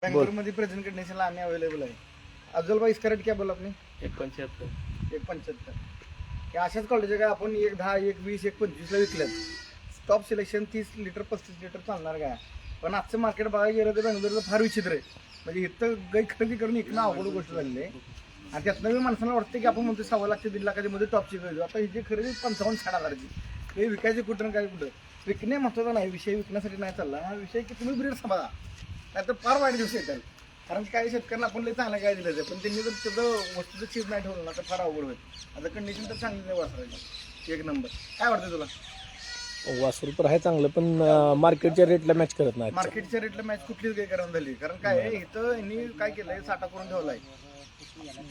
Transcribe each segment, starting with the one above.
बेंगलोर मध्ये प्रेझेंट कंडिशनला आम्ही अवेलेबल आहे. अफजल भाई इसका रेट क्या बोला आपने? 1.75. 1.75. या अशाच क्वालिटीचे काय आपण 1.10, 1.20, 1.25 ला विकल्यात. टॉप सिलेक्शन 30 लिटर 35 लिटर चालणार काय. पण आजचं मार्केट बघायला गेलं तर बेंगलोरचं फार विचित्र आहे. म्हणजे इथं गाई खरेदी करून इकडं अवघड गोष्ट झालेली आहे. आणि त्यातनं मी माणसाला वाटतं की आपण म्हणतो 1.25 लाख ते 1.5 लाखाच्या मध्ये टॉपची खरेदी. आता ही जी खरेदी 55-60 हजाराची. हे विकायची कुठं काय कुठं. विकणे महत्त्वाचा नाही, विषय विकण्यासाठी नाही चालला. हा विषय की तुम्ही ब्रीड सांभाळा, नाही तर फार वाईट दिवस येतात. कारण काही शेतकऱ्यांना आपण लई चांगलं काय दिलं पण त्यांनी जर त्याचं वस्तूचं चीज नाही ठेवलं ना तर फार अवघड होईल. आता कंडिशन तर चांगली नाही वासरायची. एक नंबर. काय वाटतं तुला? वासरू तर आहे चांगलं, पण मार्केटच्या रेटला मॅच करत नाही. मार्केटच्या रेटला मॅच कुठलीच काही करून झाली. कारण काय आहे, इथं यांनी काय केलंय, साठा करून ठेवलाय.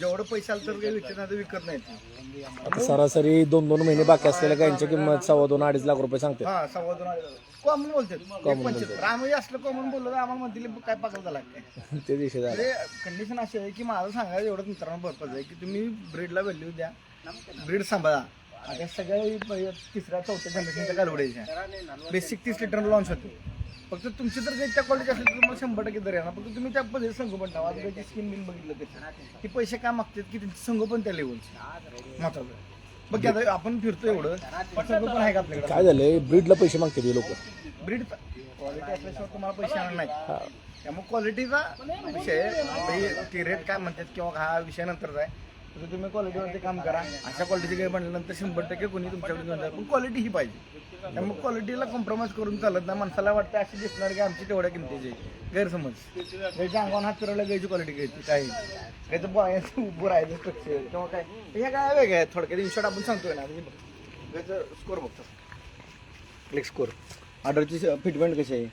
जेवढं पैसा आलं तर काही विकत नाही तर विकत नाही. आता सरासरी 2-2 महिने बाकी असलेल्या गायींची किंमत 2.5-2.5 लाख रुपये सांगते. हा 2.5 कॉमन बोलतात. 1.75 आम्ही असलं कॉमन बोललो तर आम्हाला म्हणतील काय पागल झाला काय. ते दिवशी झालं. म्हणजे कंडिशन अशी आहे की माझं सांगायचं एवढंच मित्रांनो पर्पज आहे की तुम्ही ब्रीडला व्हॅल्यू द्या, ब्रीड सांभाळा. आता सगळ्या 3ऱ्या-4थ्या जनरेशनच्या कालवड्याच्या बेसिक 30 लिटर लॉन्च होते. फक्त तुमची तर काही त्या क्वालिटी असेल तर तुम्हाला 100% दर येणार. फक्त तुम्ही त्या पद्धतीने संगोपन ठेवा. आज त्याची स्किन बिन बघितलं त्याची की पैसे काय मागतात की त्यांचं संगोपन त्या लेवलचे महत्वाचं. बघ आता आपण फिरतो एवढं संगोपन आहे का आपल्याकडे? काय झालंय, ब्रीडला पैसे मागतात हे लोक. ब्रीड क्वालिटी असल्याशिवाय तुम्हाला पैसे येणार नाही. त्यामुळे क्वालिटीचा विषय रेट काय म्हणतात किंवा हा विषय नंतरचा आहे. तर तुम्ही क्वालिटीवरती काम करा. अशा क्वालिटीचे काही म्हणल्यानंतर 100% कोणी तुमच्याकडे घेऊन जाईल. पण क्वालिटी ही पाहिजे. त्यामुळे क्वालिटीला कॉम्प्रोमाइज करून चालत नाही. माणसाला वाटतं अशी दिसणार की आमची तेवढ्या किमतीची गैरसमज. गायच्या अंगावर हात फिरवला गायची क्वालिटी घ्यायची काही गायचं बॉयाचं उभं राहायचं स्ट्रक्चर किंवा काय हे काय वेगळं आहे. थोडक्यात इन शॉर्ट आपण सांगतोय ना. गायचं स्कोर बघतो, क्लिक स्कोर, ऑर्डरची फिटमेंट कशी आहे,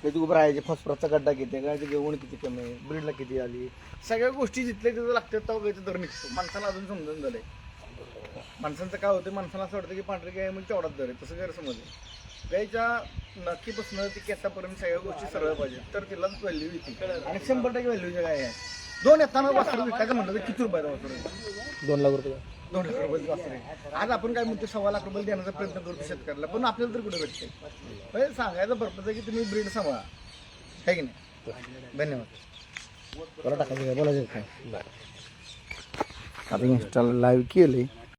त्याची उभं राहायचे, फॉस्फरसचा गड्डा किती आहे, गायचं घेऊन किती कमी आहे, ब्रीडला किती आली, सगळ्या गोष्टी जिथल्या तिथं लागतात तेव्हा गायचं दर निघतो. माणसाला अजून समजून झालंय. माणसांचं काय होतं, माणसाला असं वाटतं की पांढरी गाय म्हणजे तेवढाच दर आहे. तसं गैरसमज आहे. गायच्या नक्कीपासून ती केसापर्यंत सगळ्या गोष्टी सरळ पाहिजे तर तिला व्हॅल्यू येते. आणि 100% व्हॅल्यूच्या गाय आहे. 2 येताना वासरू विकायचं म्हटलं तर किती रुपयाचा वासरू? 2 लाख रुपये. 2 लाख रुपयाचं वासरू आहे. आज आपण काय म्हणतो 1.25 लाख रुपये देण्याचा प्रयत्न करतो शेतकऱ्याला, पण आपल्याला तर कुठे भेटते. सांगायचा पर्पज आहे की तुम्ही ब्रीड सांभाळा, आहे की नाही. धन्यवाद. बोला टाकायचं काय बोलायचं काय? आता इन्स्टाला लाईव्ह केले.